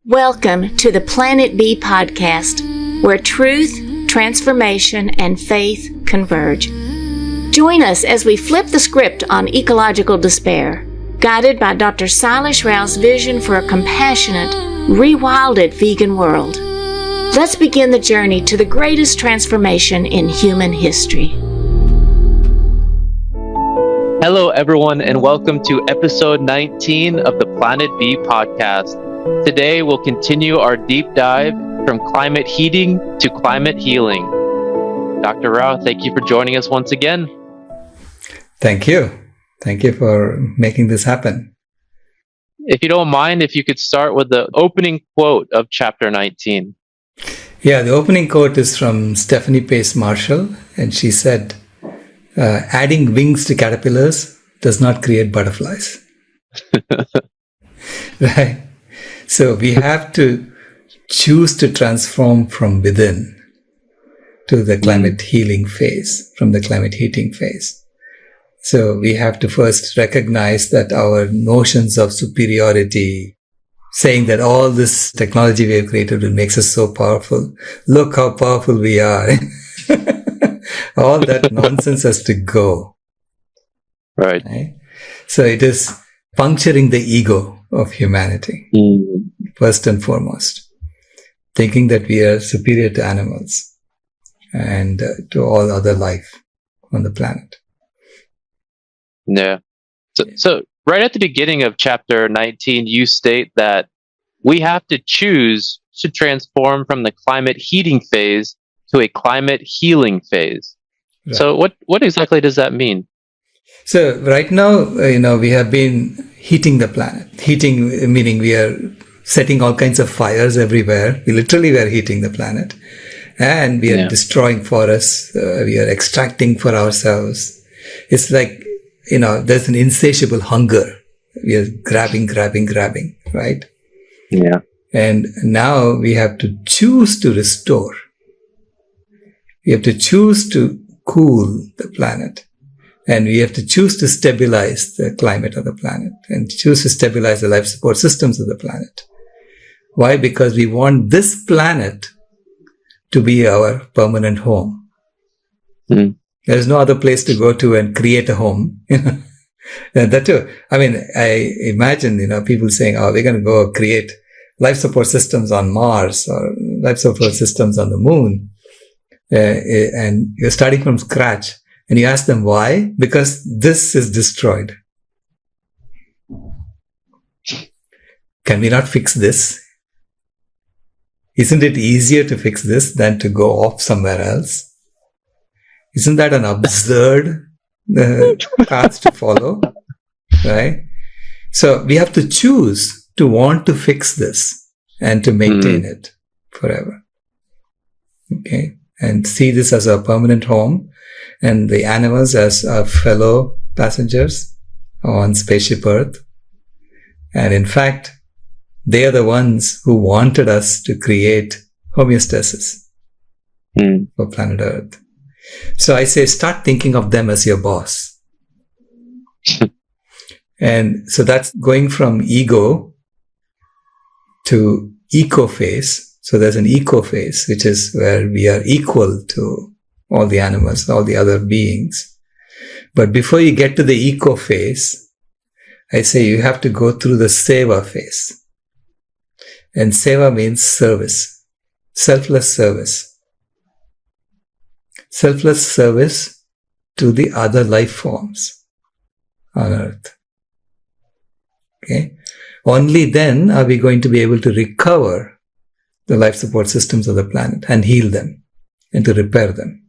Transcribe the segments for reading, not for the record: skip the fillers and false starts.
Welcome to the Planet B podcast, where truth, transformation, and faith converge. Join us as we flip the script on ecological despair, guided by Dr. Sailesh Rao's vision for a compassionate, rewilded vegan world. Let's begin the journey to the greatest transformation in human history. Hello, everyone, and welcome to episode 19 of the Planet B podcast. Today, we'll continue our deep dive from climate heating to climate healing. Dr. Rao, thank you for joining us once again. Thank you. Thank you for making this happen. If you don't mind, if you could start with the opening quote of chapter 19. Yeah, the opening quote is from Stephanie Pace Marshall, and she said, adding wings to caterpillars does not create butterflies. Right? So we have to choose to transform from within to the climate healing phase, from the climate heating phase. So we have to first recognize that our notions of superiority, saying that all this technology we have created will make us so powerful. Look how powerful we are. All that nonsense has to go. Right. So it is puncturing the ego of humanity, first and foremost. Thinking that we are superior to animals and to all other life on the planet. Yeah. So right at the beginning of chapter 19, you state that we have to choose to transform from the climate heating phase to a climate healing phase. Right. So what exactly does that mean? So right now, we have been heating the planet. Heating meaning we are setting all kinds of fires everywhere. We literally are heating the planet. And we are destroying forests. We are extracting for ourselves. It's like, there's an insatiable hunger. We are grabbing, right? Yeah. And now we have to choose to restore. We have to choose to cool the planet. And we have to choose to stabilize the climate of the planet and choose to stabilize the life support systems of the planet. Why? Because we want this planet to be our permanent home. There is no other place to go to and create a home. That too. I mean, I imagine, people saying, we're going to go create life support systems on Mars or life support systems on the moon. And you're starting from scratch. And you ask them why? Because this is destroyed. Can we not fix this? Isn't it easier to fix this than to go off somewhere else? Isn't that an absurd path to follow? Right? So we have to choose to want to fix this and to maintain it forever. Okay? And see this as a permanent home. And the animals as our fellow passengers on spaceship Earth. And in fact, they are the ones who wanted us to create homeostasis for planet Earth. So I say, start thinking of them as your boss. And so that's going from ego to eco phase. So there's an eco phase, which is where we are equal to all the animals, all the other beings. But before you get to the eco phase, I say you have to go through the seva phase. And seva means service, selfless service. Selfless service to the other life forms on Earth. Okay? Only then are we going to be able to recover the life support systems of the planet and heal them and to repair them.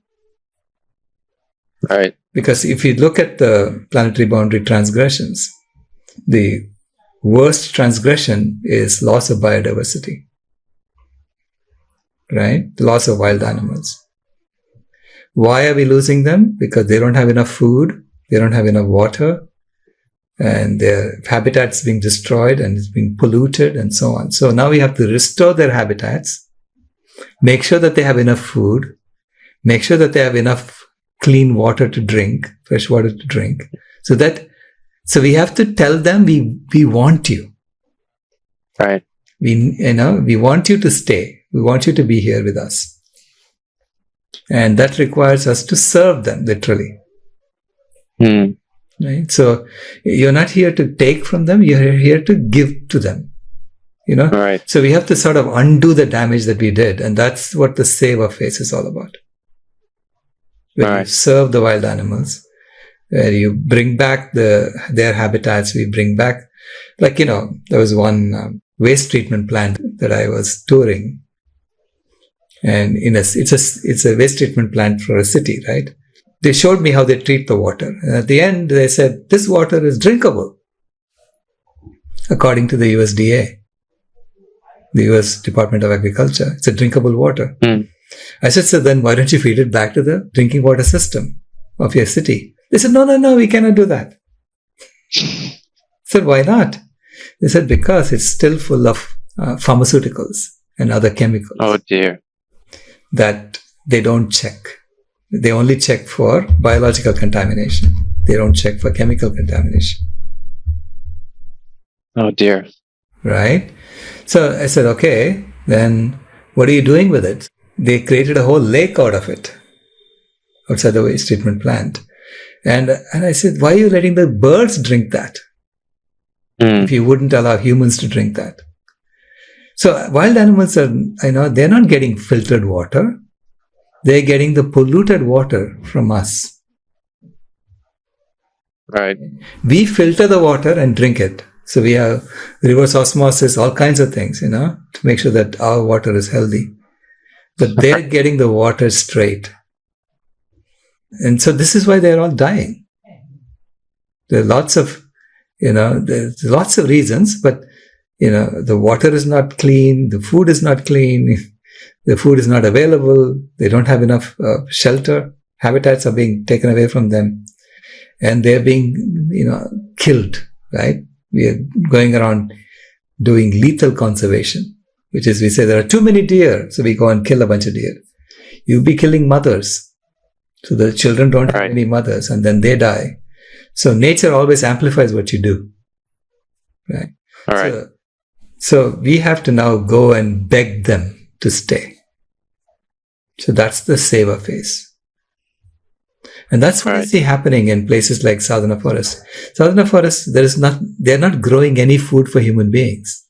Right. Because if you look at the planetary boundary transgressions, the worst transgression is loss of biodiversity. Right? The loss of wild animals. Why are we losing them? Because they don't have enough food, they don't have enough water, and their habitats being destroyed and it's being polluted and so on. So now we have to restore their habitats, make sure that they have enough food, make sure that they have enough clean water to drink, fresh water to drink. So we have to tell them we want you. Right. We want you to stay. We want you to be here with us. And that requires us to serve them, literally. Right? So you're not here to take from them, you're here to give to them. Right. So we have to sort of undo the damage that we did. And that's what the seva phase is all about. Where you serve the wild animals, where you bring back their habitats, we bring back, there was one waste treatment plant that I was touring. And it's a waste treatment plant for a city, right? They showed me how they treat the water. And at the end, they said, this water is drinkable, according to the USDA, the US Department of Agriculture. It's a drinkable water. I said, so then why don't you feed it back to the drinking water system of your city? They said, no, we cannot do that. I said, why not? They said, because it's still full of pharmaceuticals and other chemicals. Oh dear. That they don't check. They only check for biological contamination. They don't check for chemical contamination. Oh dear. Right? So I said, okay, then what are you doing with it? They created a whole lake out of it, outside the waste treatment plant. And I said, why are you letting the birds drink that? If you wouldn't allow humans to drink that. So wild animals they're not getting filtered water. They're getting the polluted water from us. Right. We filter the water and drink it. So we have reverse osmosis, all kinds of things, to make sure that our water is healthy. But they're getting the water straight. And so this is why they're all dying. There are lots of reasons, but the water is not clean, the food is not clean, the food is not available, they don't have enough shelter, habitats are being taken away from them, and they're being, killed, right? We are going around doing lethal conservation, which is we say there are too many deer, so we go and kill a bunch of deer. You'll be killing mothers, so the children don't have any mothers, and then they die. So nature always amplifies what you do, right? All right. So we have to now go and beg them to stay. So that's the seva phase. And that's what you see happening in places like Sadhana Forest. Sadhana Forest, they're not growing any food for human beings.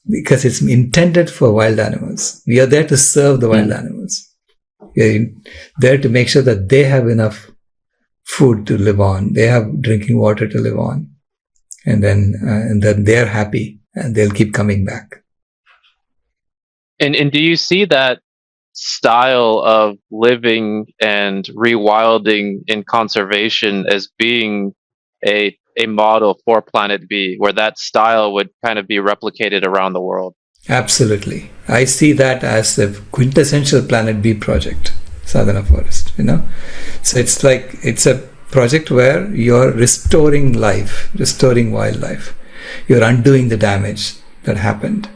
Because it's intended for wild animals. We are there to serve the wild animals. We are there to make sure that they have enough food to live on. They have drinking water to live on. And then they're happy and they'll keep coming back. And do you see that style of living and rewilding in conservation as being a model for Planet B, where that style would kind of be replicated around the world? Absolutely. I see that as the quintessential Planet B project, Sadhana Forest, So it's a project where you're restoring life, restoring wildlife. You're undoing the damage that happened.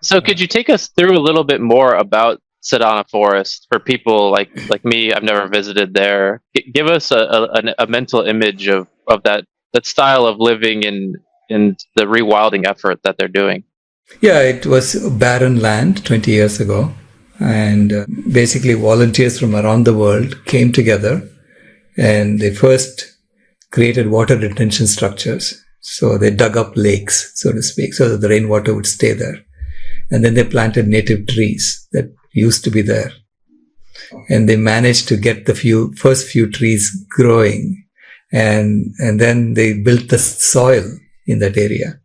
So could you take us through a little bit more about Sedana Forest for people like me? I've never visited there. Give us a mental image of that style of living in the rewilding effort that they're doing. Yeah, it was barren land 20 years ago. And basically volunteers from around the world came together and they first created water retention structures. So they dug up lakes, so to speak, so that the rainwater would stay there. And then they planted native trees that used to be there. And they managed to get the first few trees growing. And then they built the soil in that area.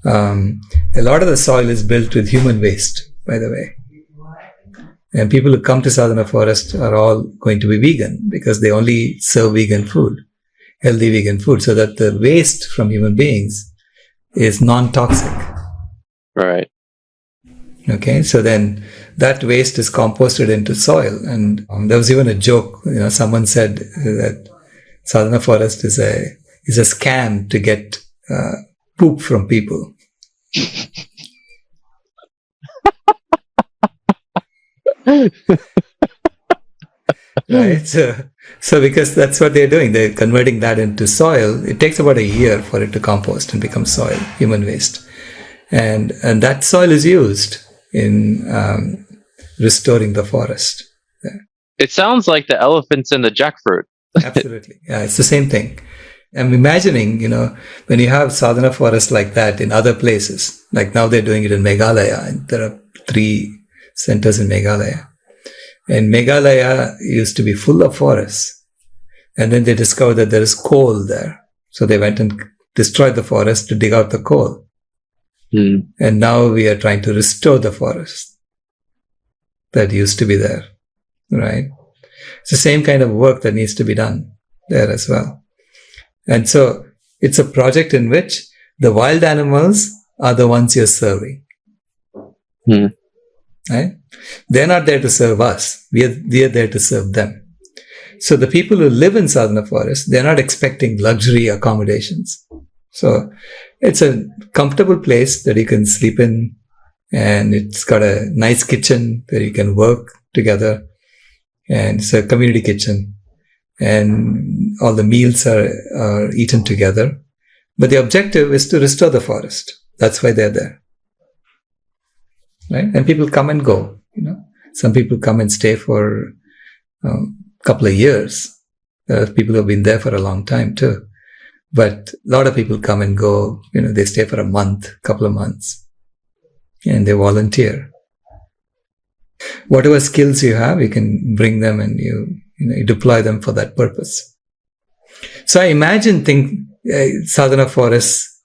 A lot of the soil is built with human waste, by the way. And people who come to Sadhana Forest are all going to be vegan because they only serve vegan food, healthy vegan food, so that the waste from human beings is non-toxic. Right. Okay, so then that waste is composted into soil. And there was even a joke, someone said that Sadhana Forest is a scam to get poop from people. right? So because that's what they're doing, they're converting that into soil. It takes about a year for it to compost and become soil, human waste. And that soil is used in restoring the forest. It sounds like the elephants and the jackfruit. Absolutely. Yeah, it's the same thing. I'm imagining, when you have Sadhana forests like that in other places, like now they're doing it in Meghalaya, and there are 3 centers in Meghalaya. And Meghalaya used to be full of forests. And then they discovered that there is coal there. So they went and destroyed the forest to dig out the coal. Mm. And now we are trying to restore the forest that used to be there, right? It's the same kind of work that needs to be done there as well. And so it's a project in which the wild animals are the ones you're serving. Mm. Right? They're not there to serve us. We are there to serve them. So the people who live in Sadhana forest, they're not expecting luxury accommodations. So it's a comfortable place that you can sleep in, and it's got a nice kitchen where you can work together, and it's a community kitchen, and all the meals are eaten together. But the objective is to restore the forest. That's why they're there. Right? And people come and go. Some people come and stay for a couple of years. There are people who have been there for a long time too. But a lot of people come and go. They stay for a month, couple of months, and they volunteer. Whatever skills you have, you can bring them and you deploy them for that purpose. So I imagine sadhana forests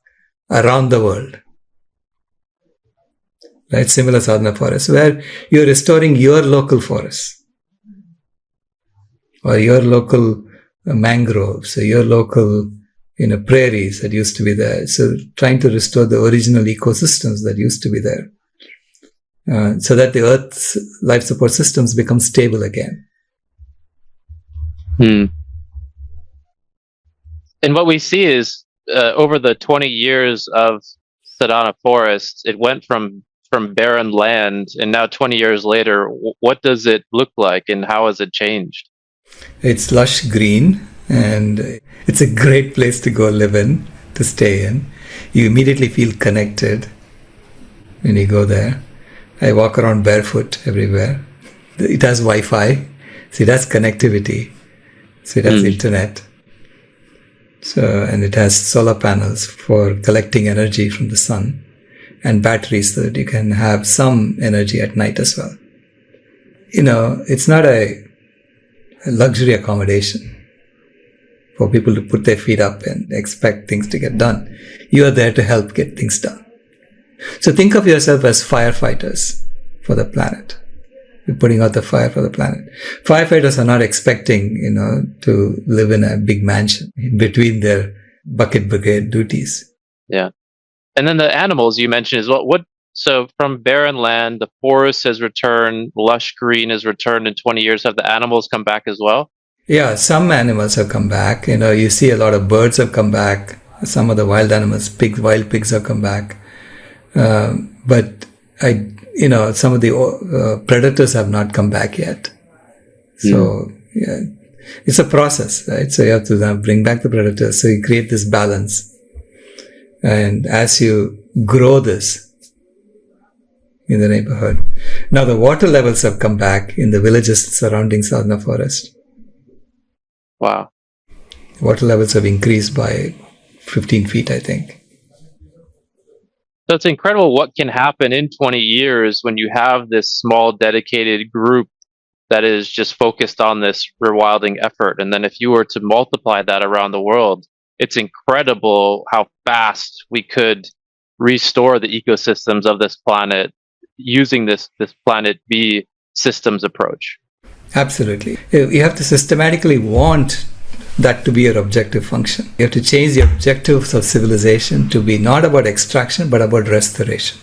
around the world. Right, similar sadhana forests where you're restoring your local forests or your local mangroves or your local prairies that used to be there. So trying to restore the original ecosystems that used to be there so that the Earth's life support systems become stable again. And what we see is over the 20 years of Sedana forests, it went from barren land, and now 20 years later, what does it look like and how has it changed? It's lush green, and it's a great place to go live in, to stay in. You immediately feel connected when you go there. I walk around barefoot everywhere. It has Wi-Fi, so it has connectivity, so it has internet. So, and it has solar panels for collecting energy from the sun, and batteries so that you can have some energy at night as well. It's not a luxury accommodation for people to put their feet up and expect things to get done. You are there to help get things done. So think of yourself as firefighters for the planet. You're putting out the fire for the planet. Firefighters are not expecting, to live in a big mansion in between their bucket brigade duties. Yeah. And then the animals you mentioned as well. So from barren land, the forest has returned, lush green has returned in 20 years. Have the animals come back as well? Yeah, some animals have come back. You see a lot of birds have come back. Some of the wild animals, wild pigs have come back. But some of the predators have not come back yet. So yeah, it's a process, right? So you have to bring back the predators. So you create this balance. And as you grow this in the neighborhood, now the water levels have come back in the villages surrounding Sadhana forest. Wow. Water levels have increased by 15 feet, I think. So it's incredible what can happen in 20 years when you have this small dedicated group that is just focused on this rewilding effort. And then if you were to multiply that around the world, it's incredible how fast we could restore the ecosystems of this planet using this Planet B systems approach. Absolutely. You have to systematically want that to be your objective function. You have to change the objectives of civilization to be not about extraction, but about restoration.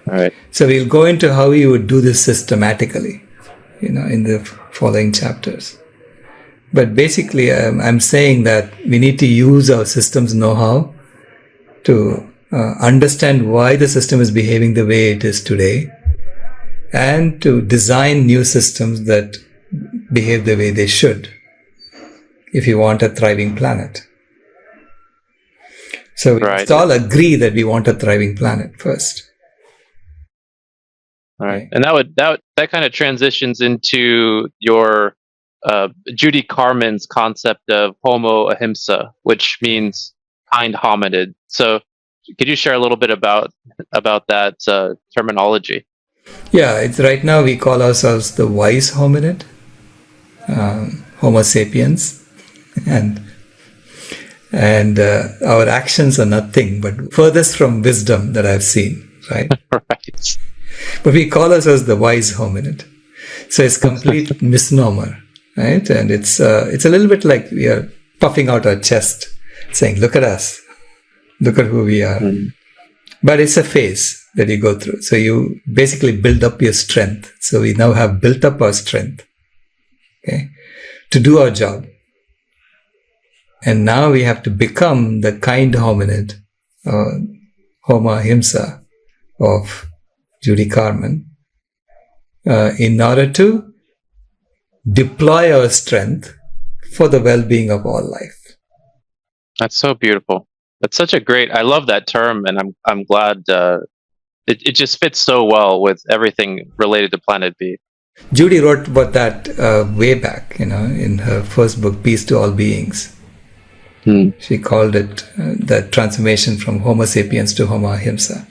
All right. So we'll go into how you would do this systematically, in the following chapters. But basically, I'm saying that we need to use our systems know-how to understand why the system is behaving the way it is today, and to design new systems that behave the way they should if you want a thriving planet. So we must all agree that we want a thriving planet first. All right, and that kind of transitions into your Judy Carman's concept of Homo Ahimsa, which means kind hominid. So, could you share a little bit about that terminology? Yeah, it's right now we call ourselves the wise hominid, Homo sapiens, and our actions are nothing but furthest from wisdom that I've seen, right? Right. But we call ourselves the wise hominid. So it's complete misnomer, right? And it's a little bit like we are puffing out our chest, saying, look at us, look at who we are. Mm. But it's a phase that you go through. So you basically build up your strength. So we now have built up our strength, okay, to do our job. And now we have to become the kind hominid, Homo Ahimsa of Judy Carman, in order to deploy our strength for the well-being of all life. That's so beautiful. That's such a great. I love that term, and I'm glad it just fits so well with everything related to Planet B. Judy wrote about that way back, in her first book, Peace to All Beings. She called it the transformation from Homo sapiens to Homo Ahimsa.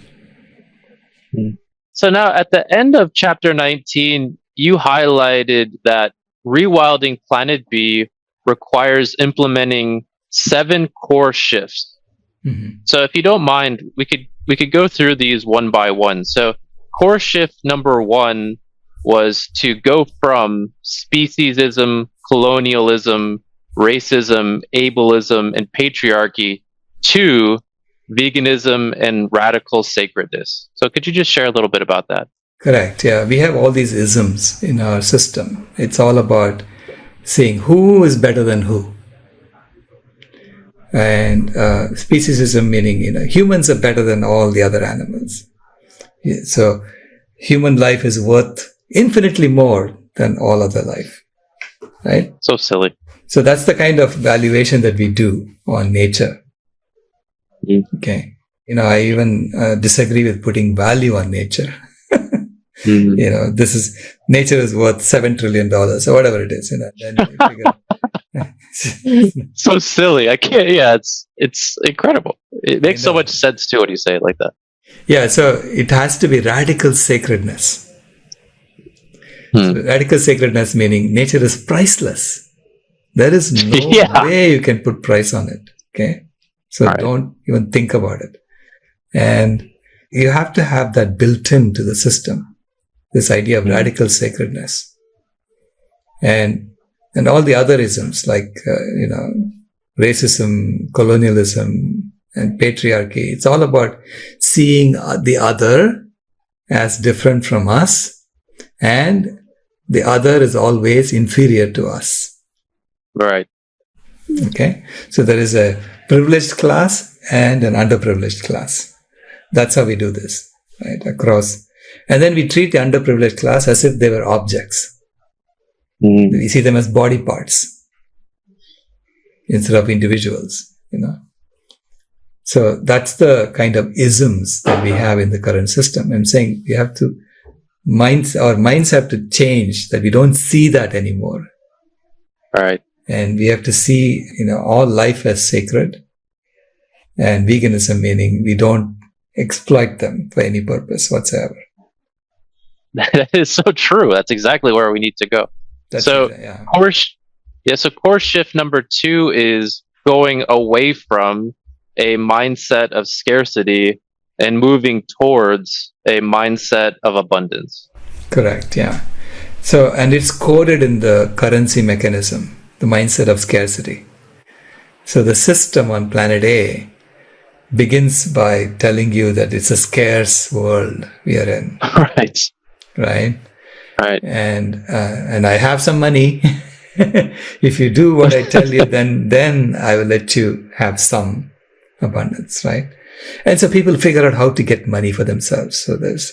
So now at the end of chapter 19, you highlighted that rewilding Planet B requires implementing 7 core shifts. Mm-hmm. So if you don't mind, we could go through these one by one. So core shift number 1 was to go from speciesism, colonialism, racism, ableism, and patriarchy to veganism and radical sacredness. So could you just share a little bit about that? Correct. Yeah. We have all these isms in our system. It's all about saying who is better than who. And speciesism meaning, humans are better than all the other animals. Yeah, so human life is worth infinitely more than all other life. Right? So silly. So that's the kind of valuation that we do on nature. Okay. I even disagree with putting value on nature. Nature is worth $7 trillion or whatever it is. Then you figure, so silly. I can't. Yeah, it's incredible. It makes so much sense too when you say it like that. Yeah. So it has to be radical sacredness. So radical sacredness meaning nature is priceless. There is no way you can put price on it. Okay. So don't even think about it. And you have to have that built into the system, this idea of radical sacredness. And all the other isms like, racism, colonialism, and patriarchy. It's all about seeing the other as different from us, and the other is always inferior to us. Right. Okay. So there is a privileged class and an underprivileged class. That's how we do this, right? Across. And then we treat the underprivileged class as if they were objects. We see them as body parts instead of individuals, So that's the kind of isms that we have in the current system. I'm saying we have to, our minds have to change, that we don't see that anymore. Right. And we have to see, all life as sacred. And veganism meaning we don't exploit them for any purpose whatsoever. That is so true. That's exactly where we need to go. Core shift number 2 is going away from a mindset of scarcity and moving towards a mindset of abundance. Correct. Yeah. So, and it's coded in the currency mechanism, the mindset of scarcity. So the system on planet A begins by telling you that it's a scarce world we are in. Right. Right. Right. And I have some money. If you do what I tell you, then I will let you have some abundance, right? And so people figure out how to get money for themselves.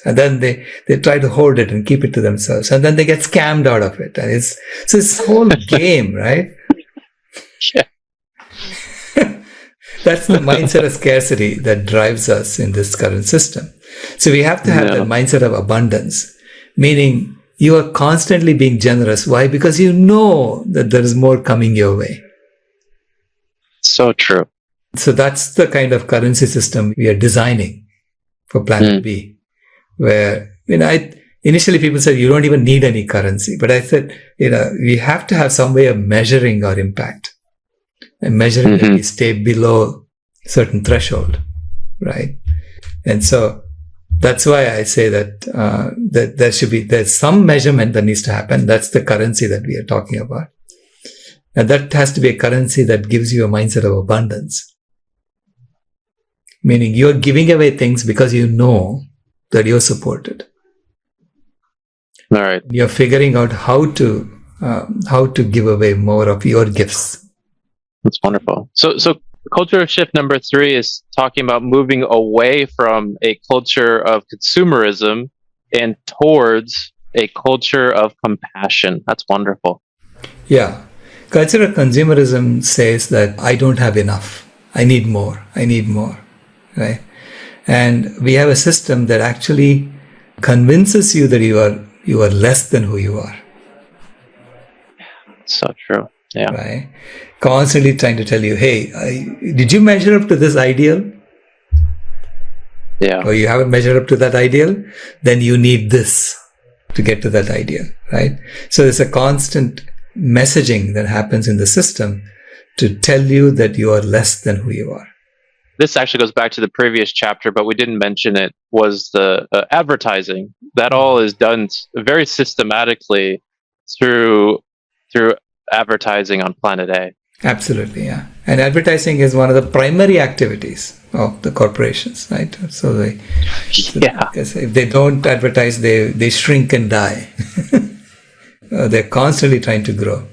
And then they try to hoard it and keep it to themselves. And then they get scammed out of it. And it's this whole game, right? Yeah. That's the mindset of scarcity that drives us in this current system. So we have to have that mindset of abundance, meaning you are constantly being generous. Why? Because you know that there is more coming your way. So true. So that's the kind of currency system we are designing for Planet B, where, initially people said you don't even need any currency. But I said, we have to have some way of measuring our impact and measuring that we stay below certain threshold, right? And so that's why I say that there's some measurement that needs to happen. That's the currency that we are talking about. And that has to be a currency that gives you a mindset of abundance. Meaning you're giving away things because you know that you're supported. All right. You're figuring out how to give away more of your gifts. That's wonderful. So culture shift number 3 is talking about moving away from a culture of consumerism and towards a culture of compassion. That's wonderful. Yeah. Culture of consumerism says that I don't have enough. I need more, right? And we have a system that actually convinces you that you are less than who you are. So true. Yeah. Right? Constantly trying to tell you, hey, did you measure up to this ideal? Yeah. Or you haven't measured up to that ideal? Then you need this to get to that ideal, right? So there's a constant messaging that happens in the system to tell you that you are less than who you are. This actually goes back to the previous chapter, but we didn't mention it, was the advertising. That all is done very systematically through advertising on Planet A. Absolutely, yeah. And advertising is one of the primary activities of the corporations, right? So if they don't advertise, they shrink and die. They're constantly trying to grow.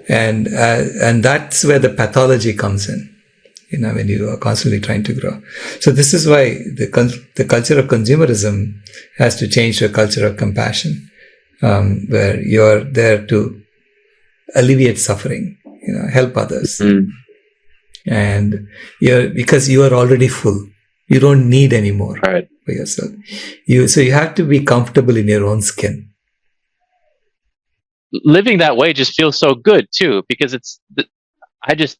And that's where the pathology comes in, when you are constantly trying to grow. So this is why the culture of consumerism has to change to a culture of compassion, where you're there to alleviate suffering, help others. And because you are already full, you don't need any more for yourself. So you have to be comfortable in your own skin. Living that way just feels so good too, because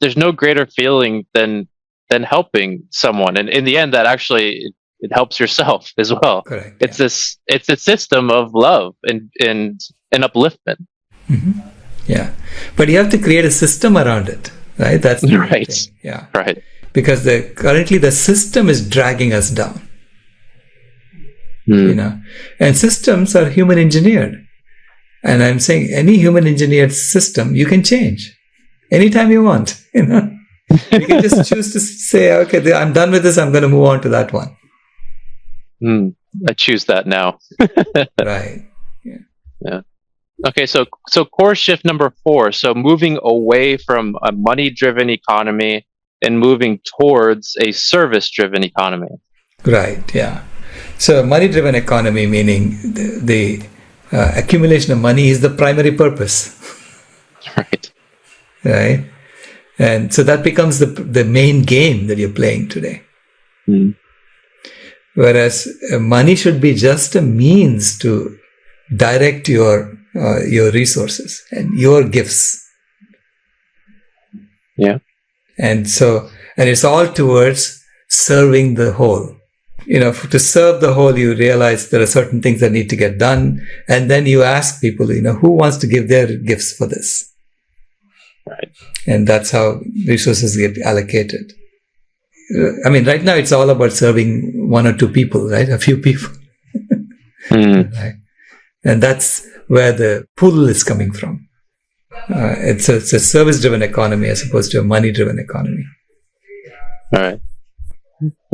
there's no greater feeling than helping someone, and in the end, that actually it helps yourself as well. Correct. It's a system of love and upliftment. Mm-hmm. Yeah, but you have to create a system around it, right? That's the right thing. Yeah, right. Because currently the system is dragging us down. And systems are human engineered. And I'm saying any human engineered system you can change anytime you want. You can just choose to say, okay, I'm done with this. I'm going to move on to that one. I choose that now. Right. Yeah. Okay. So course shift number 4. So moving away from a money-driven economy and moving towards a service-driven economy. Right. Yeah. So money-driven economy, meaning the accumulation of money is the primary purpose. Right. And so that becomes the main game that you're playing today. Whereas money should be just a means to direct your resources and your gifts. Yeah. And it's all towards serving the whole. To serve the whole, you realize there are certain things that need to get done. And then you ask people, who wants to give their gifts for this? Right. And that's how resources get allocated. Right now it's all about serving one or two people, right? A few people. Right? And that's where the pull is coming from. It's a service-driven economy as opposed to a money-driven economy. All right.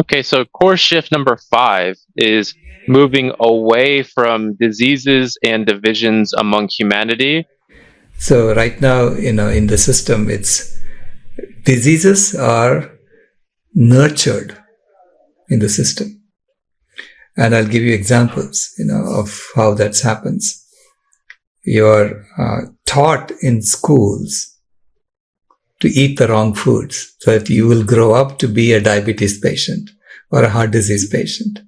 Okay, so course shift number 5 is moving away from diseases and divisions among humanity. So right now, in the system, diseases are nurtured in the system. And I'll give you examples, of how that happens. You're taught in schools to eat the wrong foods so that you will grow up to be a diabetes patient or a heart disease patient.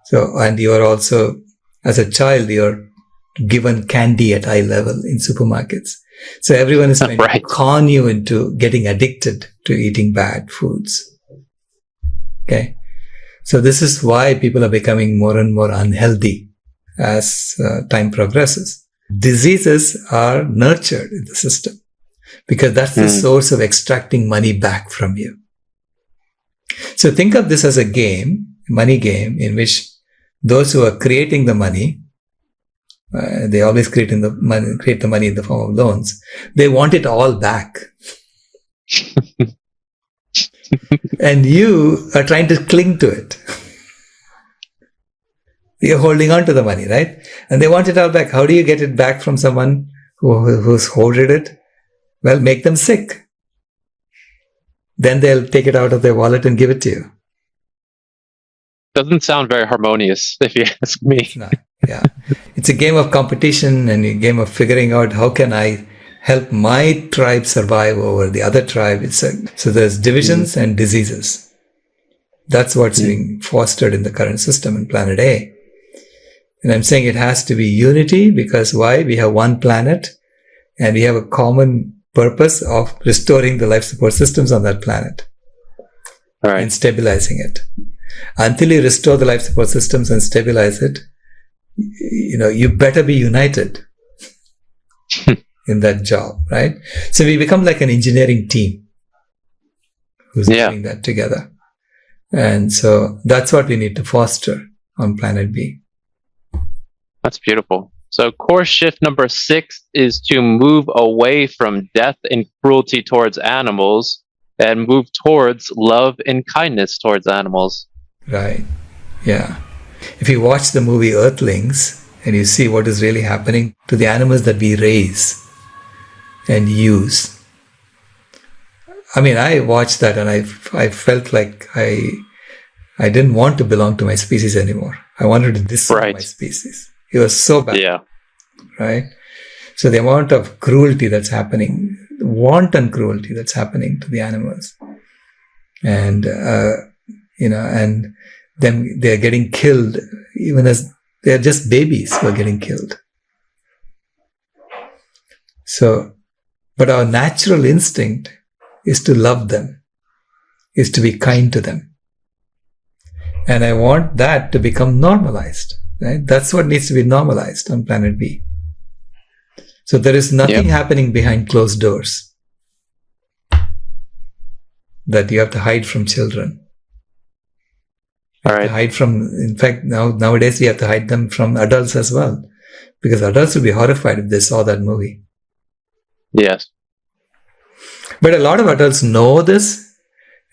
So, and you are also, as a child, you're given candy at eye level in supermarkets. So everyone is trying to con you into getting addicted to eating bad foods. Okay. So this is why people are becoming more and more unhealthy as time progresses. Diseases are nurtured in the system because that's the source of extracting money back from you. So think of this as a game, money game, in which those who are creating the money, they always create the money in the form of loans. They want it all back. And you are trying to cling to it. You're holding on to the money, right? And they want it all back. How do you get it back from someone who's hoarded it? Well, make them sick. Then they'll take it out of their wallet and give it to you. Doesn't sound very harmonious, if you ask me. It's not. Yeah. It's a game of competition and a game of figuring out how can I help my tribe survive over the other tribe. So there's divisions and diseases. That's what's being fostered in the current system in planet A. And I'm saying it has to be unity because why? We have one planet and we have a common purpose of restoring the life support systems on that planet. All right. And stabilizing it. Until you restore the life support systems and stabilize it, you better be united in that job, right? So we become like an engineering team who's doing that together. And so that's what we need to foster on planet B. That's beautiful. So course shift number 6 is to move away from death and cruelty towards animals and move towards love and kindness towards animals. Right. Yeah. If you watch the movie Earthlings and you see what is really happening to the animals that we raise and use. I mean, I watched that and I felt like I didn't want to belong to my species anymore. I wanted to destroy my species. It was so bad. Yeah. Right? So the amount of cruelty that's happening, wanton cruelty that's happening to the animals. And, and then they're getting killed even as they're just babies who are getting killed. So, but our natural instinct is to love them, is to be kind to them. And I want that to become normalized, right? That's what needs to be normalized on planet B. So there is nothing happening behind closed doors that you have to hide from children. Hide from, in fact, nowadays we have to hide them from adults as well, because adults would be horrified if they saw that movie. Yes. But a lot of adults know this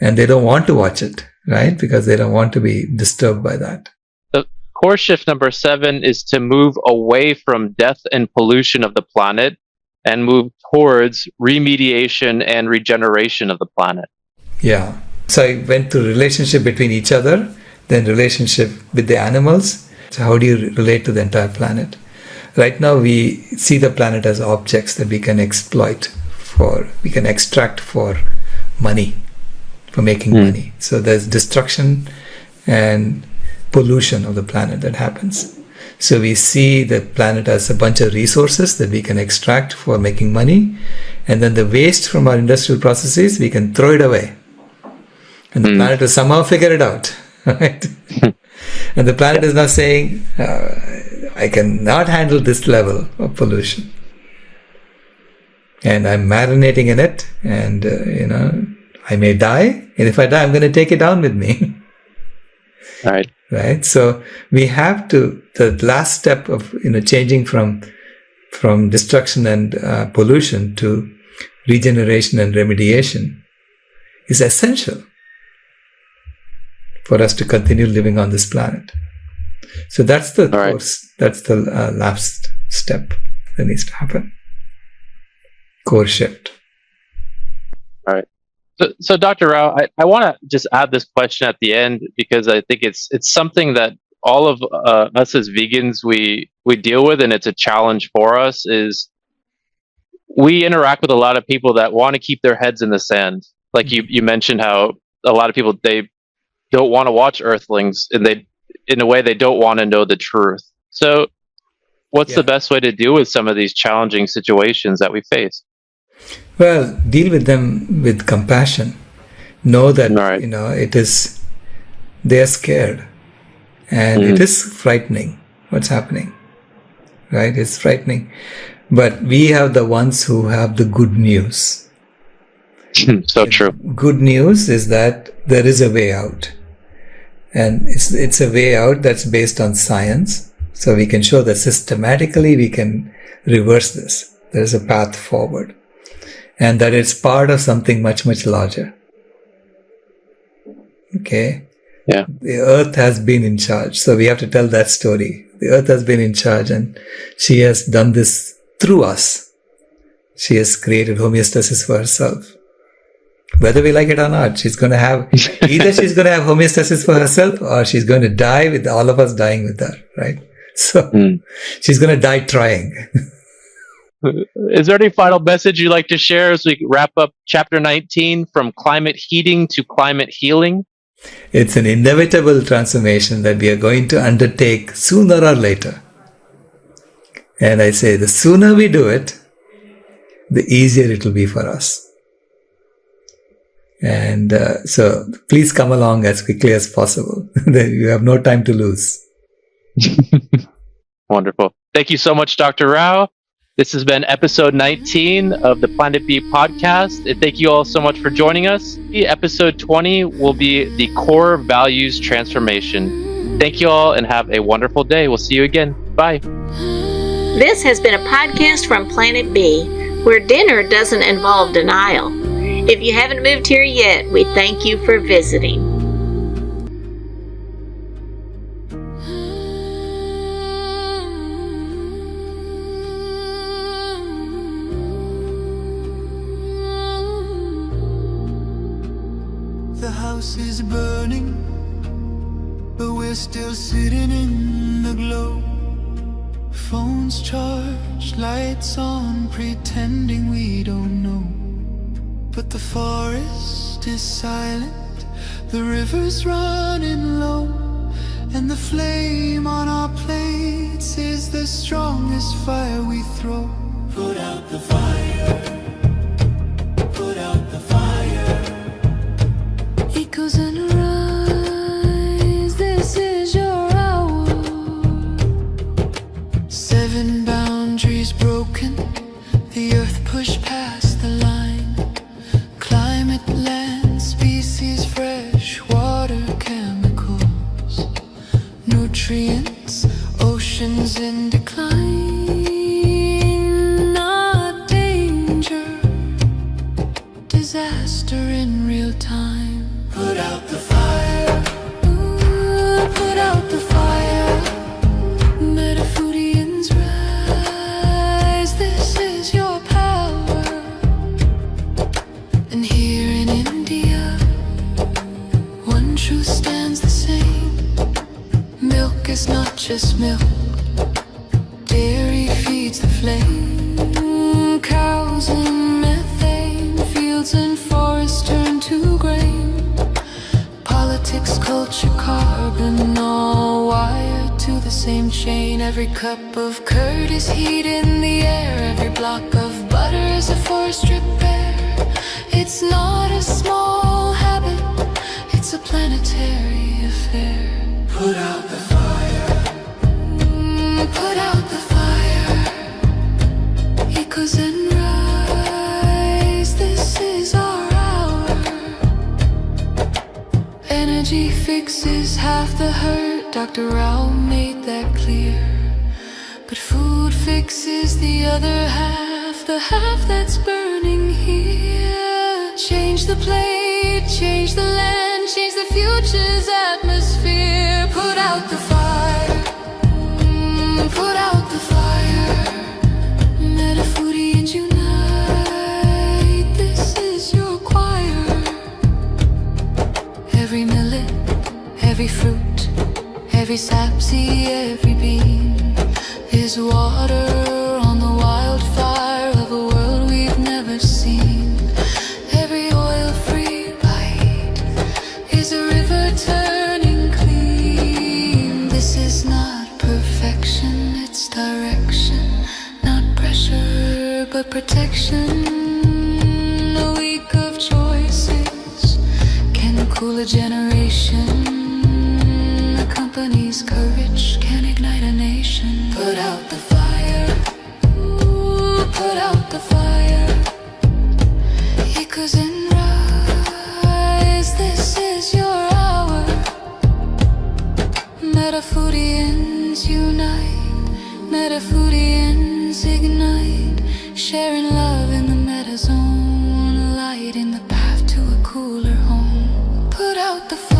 and they don't want to watch it, right? Because they don't want to be disturbed by that. The course shift number 7 is to move away from death and pollution of the planet and move towards remediation and regeneration of the planet. Yeah. So I went to relationship between each other, then relationship with the animals. So how do you relate to the entire planet? Right now we see the planet as objects that we can exploit we can extract for money, for making money. So there's destruction and pollution of the planet that happens. So we see the planet as a bunch of resources that we can extract for making money. And then the waste from our industrial processes, we can throw it away. And the planet will somehow figure it out. Right? And the planet is now saying, I cannot handle this level of pollution. And I'm marinating in it, and I may die, and if I die, I'm going to take it down with me. Right. So we have to, the last step of changing from destruction and pollution to regeneration and remediation is essential for us to continue living on this planet. So that's the course. That's the last step that needs to happen. Course shift. All right. So Dr. Rao, I want to just add this question at the end because I think it's something that all of us as vegans we deal with, and it's a challenge for us. Is we interact with a lot of people that want to keep their heads in the sand. Like you mentioned how a lot of people, they don't want to watch Earthlings, and in a way they don't want to know the truth. So what's the best way to deal with some of these challenging situations that we face? Well, deal with them with compassion. Know that, they are scared. And it is frightening what's happening. Right? It's frightening. But we have the ones who have the good news. So true. Good news is that there is a way out. And it's a way out that's based on science. So we can show that systematically we can reverse this. There is a path forward. And that it's part of something much, much larger. Okay? Yeah. The earth has been in charge. So we have to tell that story. The earth has been in charge, and she has done this through us. She has created homeostasis for herself. Whether we like it or not, she's going to have, either she's going to have homeostasis for herself, or she's going to die with all of us dying with her, right? So she's going to die trying. Is there any final message you'd like to share as we wrap up chapter 19, from climate heating to climate healing? It's an inevitable transformation that we are going to undertake sooner or later. And I say, the sooner we do it, the easier it will be for us. And so please come along as quickly as possible. You have no time to lose. Wonderful. Thank you so much, Dr. Rao. This has been episode 19 of the Planet B podcast. And thank you all so much for joining us. Episode 20 will be the core values transformation. Thank you all and have a wonderful day. We'll see you again. Bye. This has been a podcast from Planet B, where dinner doesn't involve denial. If you haven't moved here yet, we thank you for visiting. The house is burning, but we're still sitting in the glow. Phones charged, lights on, pretending we don't know. But the forest is silent, the river's running low, and the flame on our plates is the strongest fire we throw. Put out the fire, put out the fire. Echoes and rise, this is your hour. 7 boundaries broken, the earth pushed past the line. Climate, land, species, fresh water, chemicals, nutrients, oceans in decline. Not danger, disaster in real time. Put out the fire, put out the fire. Metafoodians rise, this is your power. And here in India, one truth stands the same. Milk is not just milk, dairy feeds the flame. Cows and methane, fields and forests turn to grain. Politics, culture, carbon, all wired to the same chain. Every cup of curd is heat in the air. Every block of butter is a forest repair. It's not a small habit, it's a planetary affair. Put out the fire, put out the fire. Echoes and rise, this is our hour. Energy fixes half the hurt, Dr. Rao made that clear. But food fixes the other half, the half that's burning here. Change the plate, change the land, change the future's atmosphere. Put out the fire, put out the fire. Metafoodians unite, this is your choir. Every sapsea, every beam is water on the wildfire of a world we've never seen. Every oil-free bite is a river turning clean. This is not perfection, it's direction, not pressure but protection. A week of choices can cool a generation. A company's courage can ignite a nation. Put out the fire, ooh, put out the fire. Echoes and rise, this is your hour. Metafoodians unite, Metafoodians ignite, sharing love in the meta zone, lighting the path to a cooler home. Put out the fire.